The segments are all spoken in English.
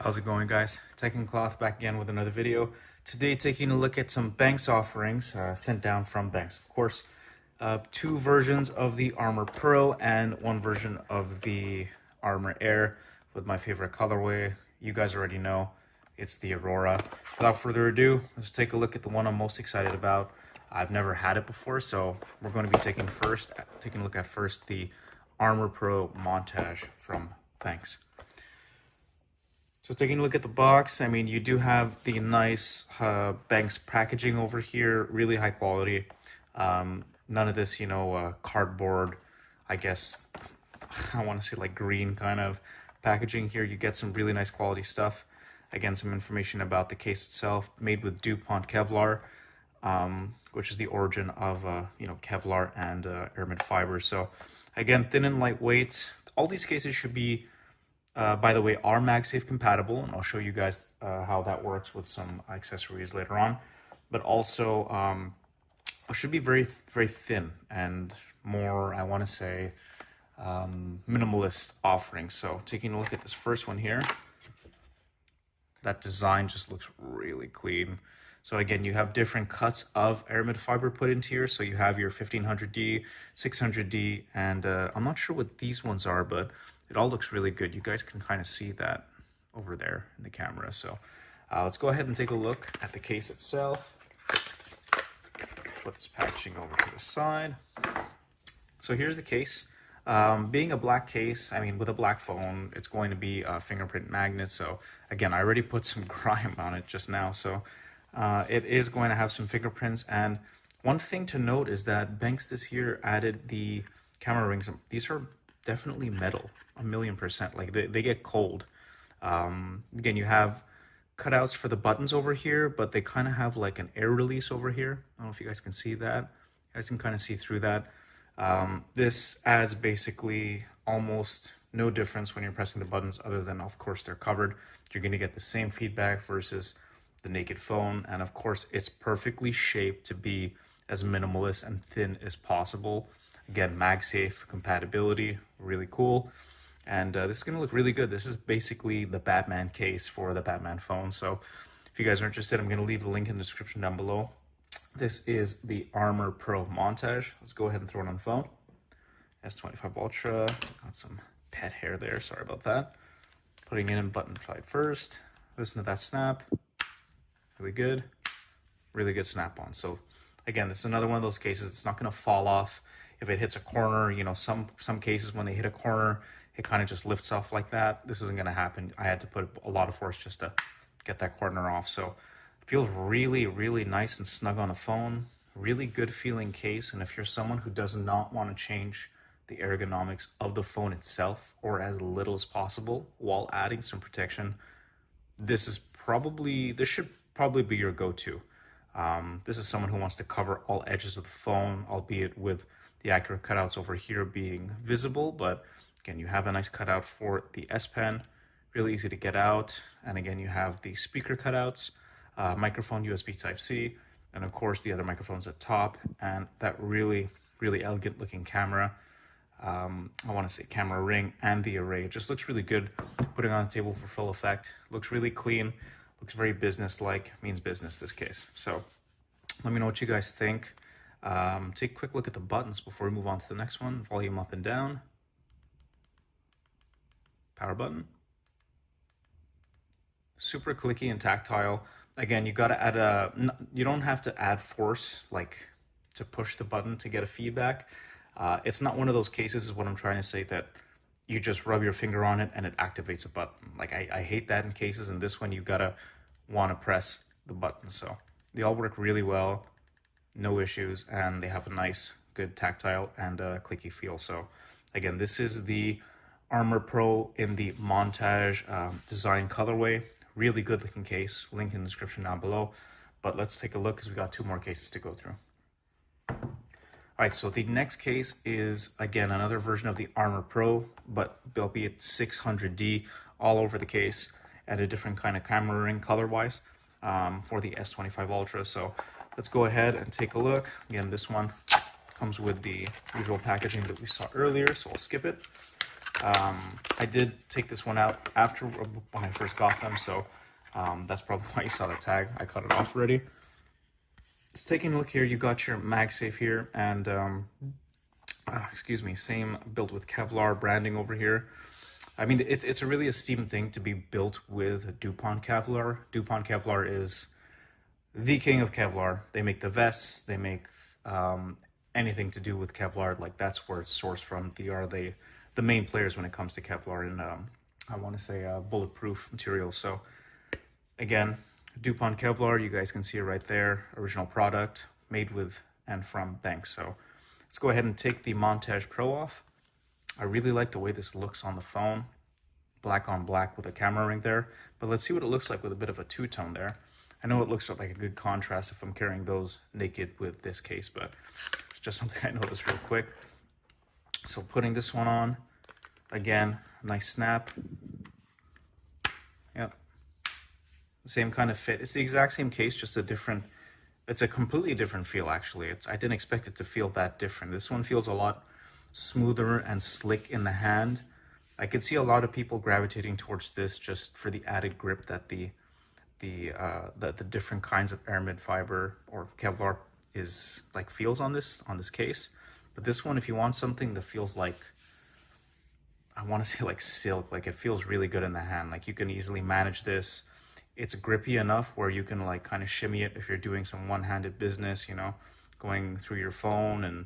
How's it going, guys? Tech and Cloth back again with another video. Today taking a look at some Benks offerings sent down from Benks. Of course, two versions of the Armor Pro and one version of the Armor Air with my favorite colorway. You guys already know it's the Aurora. Without further ado, let's take a look at the one I'm most excited about. I've never had it before, so we're going to be taking a look at first the Armor Pro Montage from Benks. So taking a look at the box, I mean, you do have the nice Benks packaging over here, really high quality. None of this, cardboard, I guess, I want to say like green kind of packaging here. You get some really nice quality stuff. Again, some information about the case itself, made with DuPont Kevlar, which is the origin of, Kevlar and Aramid fibers. So again, thin and lightweight. All these cases should be by the way, are MagSafe compatible, and I'll show you guys how that works with some accessories later on. But also, it should be very, very thin and more, I want to say, minimalist offering. So taking a look at this first one here, that design just looks really clean. So again, you have different cuts of Aramid fiber put into here. So you have your 1500D, 600D, and I'm not sure what these ones are, but it all looks really good. You guys can kind of see that over there in the camera. So let's go ahead and take a look at the case itself. Put this packaging over to the side. So here's the case. Being a black case, I mean, with a black phone, it's going to be a fingerprint magnet. So again, I already put some grime on it just now. So it is going to have some fingerprints. And one thing to note is that Benks this year added the camera rings. These are definitely metal, 1,000,000%. Like they get cold. Again, you have cutouts for the buttons over here, but they kind of have like an air release over here. I don't know if you guys can see that. You guys can kind of see through that. This adds basically almost no difference when you're pressing the buttons, other than, of course, they're covered. You're going to get the same feedback versus the naked phone. And of course, it's perfectly shaped to be as minimalist and thin as possible. Again, MagSafe compatibility, really cool. And this is going to look really good. This is basically the Batman case for the Batman phone. So if you guys are interested, I'm going to leave the link in the description down below. This is the Armor Pro Montage. Let's go ahead and throw it on the phone. S25 Ultra. Got some pet hair there. Sorry about that. Putting it in button side first. Listen to that snap. Really good. Really good snap on. So again, this is another one of those cases. It's not going to fall off if it hits a corner. You know, some cases when they hit a corner, it kind of just lifts off like that. This isn't going to happen. I had to put a lot of force just to get that corner off. So it feels really, really nice and snug on the phone. Really good feeling case. And if you're someone who does not want to change the ergonomics of the phone itself, or as little as possible, while adding some protection, this should probably be your go-to. This is someone who wants to cover all edges of the phone, albeit with the accurate cutouts over here being visible. But again, you have a nice cutout for the S Pen, really easy to get out. And again, you have the speaker cutouts, microphone USB Type-C, and of course the other microphones at top, and that really, really elegant looking camera. I want to say camera ring and the array. It just looks really good. Putting on the table for full effect. Looks really clean. Looks very business-like. Means business, this case. So let me know what you guys think. Take a quick look at the buttons before we move on to the next one. Volume up and down. Power button. Super clicky and tactile. Again, you got to add you don't have to add force like to push the button to get a feedback. It's not one of those cases, is what I'm trying to say, that you just rub your finger on it and it activates a button. Like I hate that in cases. In this one, you gotta want to press the button. So they all work really well, no issues, and they have a nice, good tactile and clicky feel. So again, this is the Armor Pro in the Montage design colorway. Really good looking case. Link in the description down below. But let's take a look because we got two more cases to go through. All right, so the next case is, again, another version of the Armor Pro, but albeit 600D all over the case, and a different kind of camera ring color-wise for the S25 Ultra. So let's go ahead and take a look. Again, this one comes with the usual packaging that we saw earlier, so I'll skip it. I did take this one out after when I first got them, so that's probably why you saw the tag. I cut it off already. So taking a look here, you got your MagSafe here, and excuse me, same built with Kevlar branding over here. I mean, it's a really esteemed thing to be built with DuPont Kevlar. DuPont Kevlar is the king of Kevlar. They make the vests, they make anything to do with Kevlar. Like, that's where it's sourced from. They are the main players when it comes to Kevlar and I want to say bulletproof materials. So again, DuPont Kevlar, you guys can see it right there. Original product, made with and from Benks. So let's go ahead and take the Montage Pro off. I really like the way this looks on the phone. Black on black with a camera ring there. But let's see what it looks like with a bit of a two-tone there. I know it looks like a good contrast if I'm carrying those naked with this case, but it's just something I noticed real quick. So putting this one on, again, nice snap. Yep. Same kind of fit. It's the exact same case, just a different, it's a completely different feel actually. I didn't expect it to feel that different. This one feels a lot smoother and slick in the hand. I could see a lot of people gravitating towards this just for the added grip that the different kinds of Aramid fiber or Kevlar is like feels on this case. But this one, if you want something that feels like, I want to say like silk, like it feels really good in the hand. Like you can easily manage this. It's grippy enough where you can like kind of shimmy it if you're doing some one-handed business, you know, going through your phone, and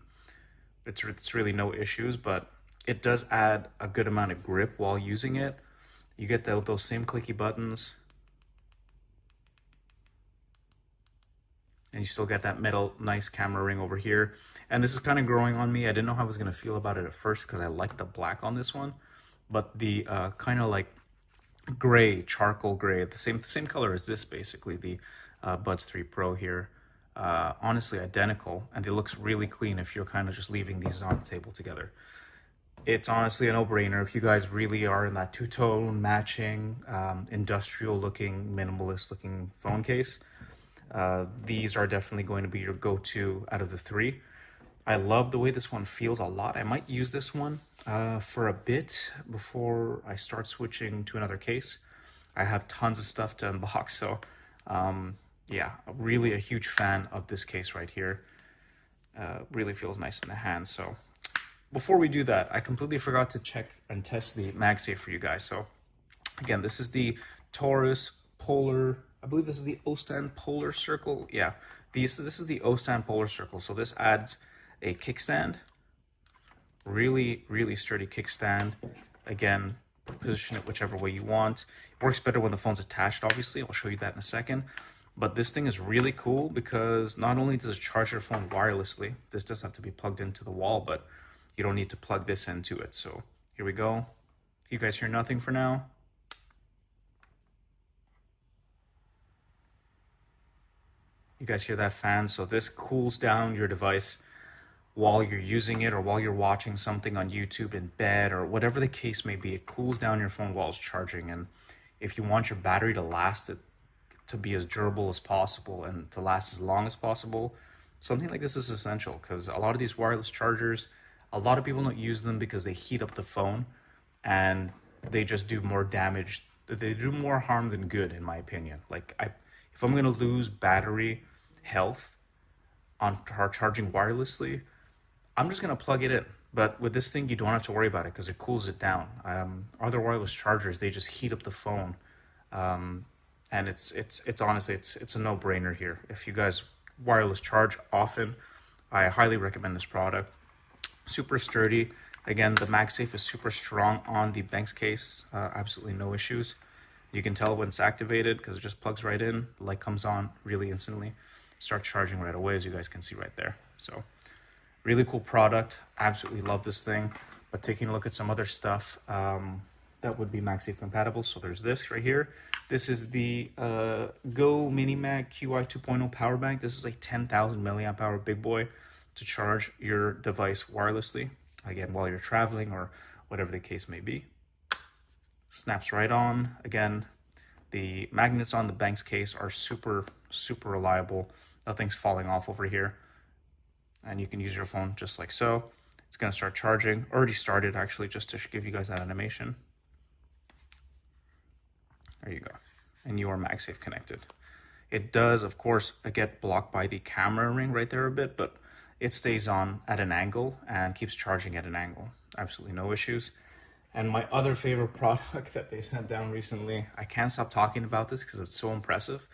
it's really no issues. But it does add a good amount of grip while using it. You get those same clicky buttons, and you still get that metal nice camera ring over here. And this is kind of growing on me. I didn't know how I was going to feel about it at first because I like the black on this one, but the kind of like gray, charcoal gray, the same color as this, basically the Buds 3 Pro here, honestly identical, and it looks really clean if you're kind of just leaving these on the table together. It's honestly a no-brainer if you guys really are in that two-tone matching, industrial looking, minimalist looking phone case. These are definitely going to be your go-to out of the three. I love the way this one feels a lot. I might use this one for a bit before I start switching to another case. I have tons of stuff to unbox, so yeah, really a huge fan of this case right here. Really feels nice in the hand. So before we do that, I completely forgot to check and test the MagSafe for you guys. So again, this is the Taurus Polar, I believe this is the O-stand Polar Circle. Yeah, this is the O-stand Polar Circle. So this adds a kickstand, really sturdy kickstand. Again, position it whichever way you want. It works better when the phone's attached, obviously. I'll show you that in a second. But this thing is really cool because not only does it charge your phone wirelessly, this does have to be plugged into the wall, but you don't need to plug this into it. So here we go. You guys hear nothing for now. You guys hear that fan? So this cools down your device while you're using it, or while you're watching something on YouTube in bed, or whatever the case may be. It cools down your phone while it's charging. And if you want your battery to last, to be as durable as possible and to last as long as possible, something like this is essential, because a lot of these wireless chargers, a lot of people don't use them because they heat up the phone and they just do more damage. They do more harm than good, in my opinion. Like, if I'm going to lose battery health on charging wirelessly, I'm just going to plug it in. But with this thing, you don't have to worry about it because it cools it down. Other wireless chargers, they just heat up the phone. And it's honestly, it's a no-brainer here. If you guys wireless charge often, I highly recommend this product. Super sturdy. Again, the MagSafe is super strong on the Benks case. Absolutely no issues. You can tell when it's activated because it just plugs right in. The light comes on really instantly. Starts charging right away, as you guys can see right there. So really cool product. Absolutely love this thing. But taking a look at some other stuff that would be MagSafe compatible. So there's this right here. This is the Go Minimag QI 2.0 power bank. This is a 10,000 milliamp hour big boy to charge your device wirelessly, again, while you're traveling or whatever the case may be. Snaps right on. Again, the magnets on the Benks case are super reliable. Nothing's falling off over here. And you can use your phone just like so. It's gonna start charging. Already started actually, just to give you guys that animation. There you go. And you are MagSafe connected. It does, of course, get blocked by the camera ring right there a bit, but it stays on at an angle and keeps charging at an angle. Absolutely no issues. And my other favorite product that they sent down recently, I can't stop talking about this because it's so impressive.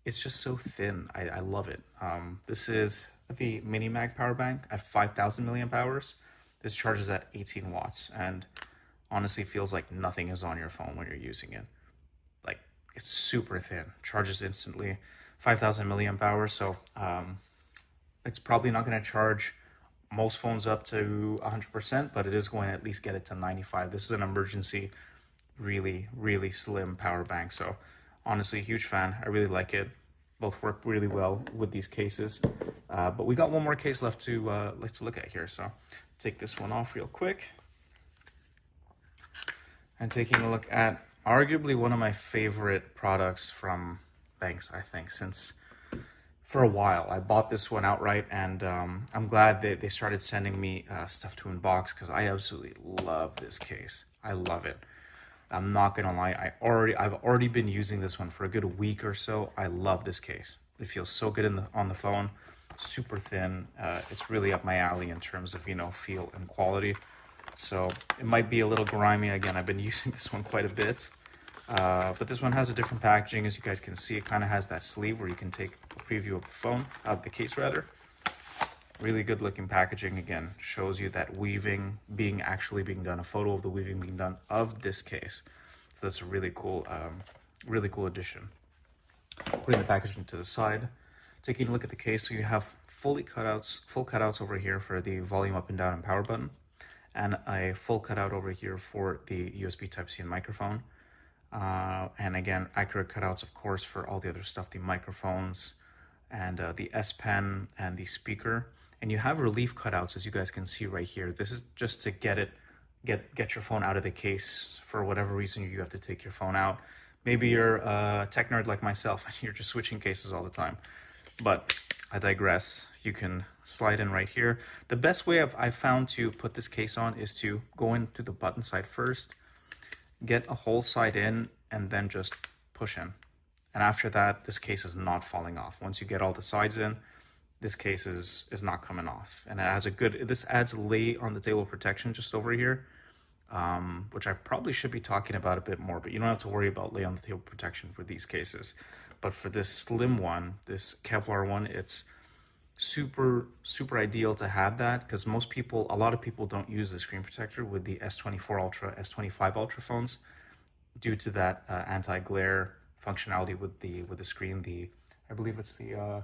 It's just so thin. I love it. This is the Mini Mag power bank at 5,000 milliamp hours. This charges at 18 watts and honestly feels like nothing is on your phone when you're using it. Like, it's super thin, charges instantly, 5,000 milliamp hours. So it's probably not going to charge most phones up to 100%, but it is going to at least get it to 95. This is an emergency, really, really slim power bank. So honestly, huge fan. I really like it. Both work really well with these cases. But we got one more case left to look at here. So take this one off real quick. And taking a look at arguably one of my favorite products from Benks, I think, since for a while. I bought this one outright, and I'm glad that they started sending me stuff to unbox because I absolutely love this case. I love it. I'm not gonna lie, I've already been using this one for a good week or so. I love this case. It feels so good on the phone, super thin. It's really up my alley in terms of, you know, feel and quality. So it might be a little grimy. Again, I've been using this one quite a bit. But this one has a different packaging. As you guys can see, it kind of has that sleeve where you can take a preview of the phone, the case rather. Really good looking packaging. Again, shows you that weaving actually being done, a photo of the weaving being done of this case. So that's a really cool addition. Putting the packaging to the side, taking a look at the case. So you have full cutouts over here for the volume up and down and power button, and a full cutout over here for the USB Type-C and microphone. And again, accurate cutouts, of course, for all the other stuff, the microphones and the S Pen and the speaker. And you have relief cutouts, as you guys can see right here. This is just to get your phone out of the case for whatever reason you have to take your phone out. Maybe you're a tech nerd like myself and you're just switching cases all the time. But I digress. You can slide in right here. The best way I've found to put this case on is to go in through the button side first, get a whole side in, and then just push in. And after that, this case is not falling off. Once you get all the sides in, this case is not coming off. And it has this adds lay on the table protection just over here, which I probably should be talking about a bit more, but you don't have to worry about lay on the table protection for these cases. But for this slim one, this Kevlar one, it's super ideal to have that, because a lot of people don't use the screen protector with the S24 Ultra, S25 Ultra phones due to that anti-glare functionality with the screen. I believe it's the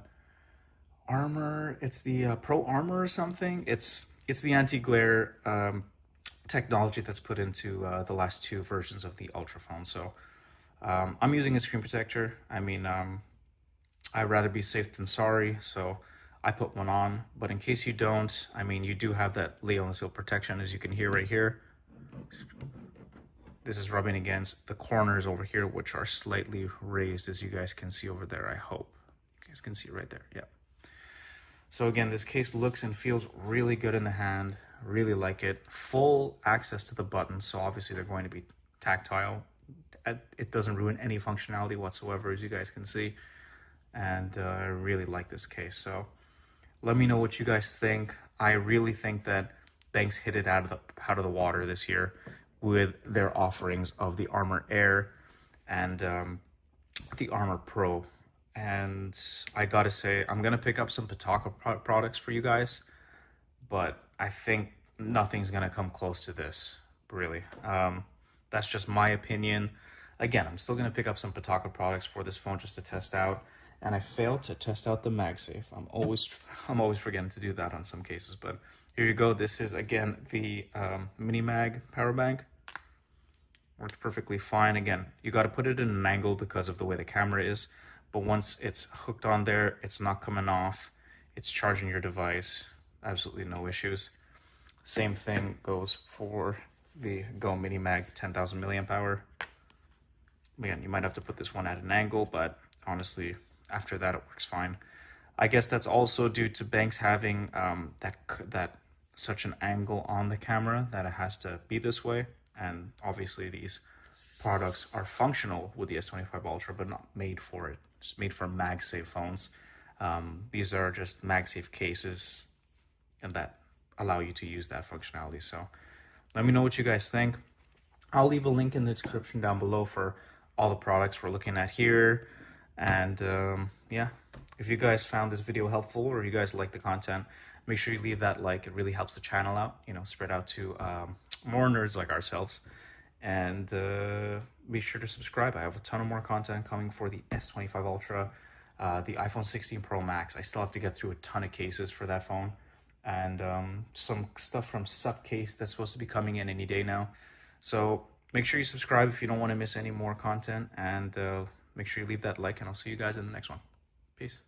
Armor, it's the Pro Armor or something. It's the anti-glare technology that's put into the last two versions of the Ultra phone. So I'm using a screen protector. I mean, I'd rather be safe than sorry, so I put one on. But in case you don't, I mean, you do have that lay on the table protection, as you can hear right here. This is rubbing against the corners over here, which are slightly raised, as you guys can see over there. I hope you guys can see right there. Yeah. So again, this case looks and feels really good in the hand. Really like it. Full access to the buttons, so obviously they're going to be tactile. It doesn't ruin any functionality whatsoever, as you guys can see. And I really like this case. So let me know what you guys think. I really think that Benks hit it out of the water this year with their offerings of the Armor Air and the Armor Pro. And I gotta say, I'm gonna pick up some Pitaka products for you guys, but I think nothing's gonna come close to this, really. That's just my opinion. Again, I'm still gonna pick up some Pitaka products for this phone just to test out. And I failed to test out the MagSafe. I'm always forgetting to do that on some cases, but here you go. This is, again, the Mini Mag power bank. Works perfectly fine. Again, you got to put it in an angle because of the way the camera is, but once it's hooked on there, it's not coming off. It's charging your device. Absolutely no issues. Same thing goes for the Go Mini Mag 10,000 milliamp hour. Again, you might have to put this one at an angle, but honestly, after that, it works fine. I guess that's also due to Benks having that such an angle on the camera that it has to be this way. And obviously these products are functional with the S25 Ultra, but not made for it. It's made for MagSafe phones. These are just MagSafe cases and that allow you to use that functionality. So let me know what you guys think. I'll leave a link in the description down below for all the products we're looking at here. And yeah, if you guys found this video helpful or you guys like the content, make sure you leave that like. It really helps the channel out, you know, spread out to more nerds like ourselves. And be sure to subscribe. I have a ton of more content coming for the S25 Ultra, the iPhone 16 Pro Max. I still have to get through a ton of cases for that phone, and some stuff from Subcase that's supposed to be coming in any day now. So make sure you subscribe if you don't want to miss any more content, and make sure you leave that like, and I'll see you guys in the next one. Peace.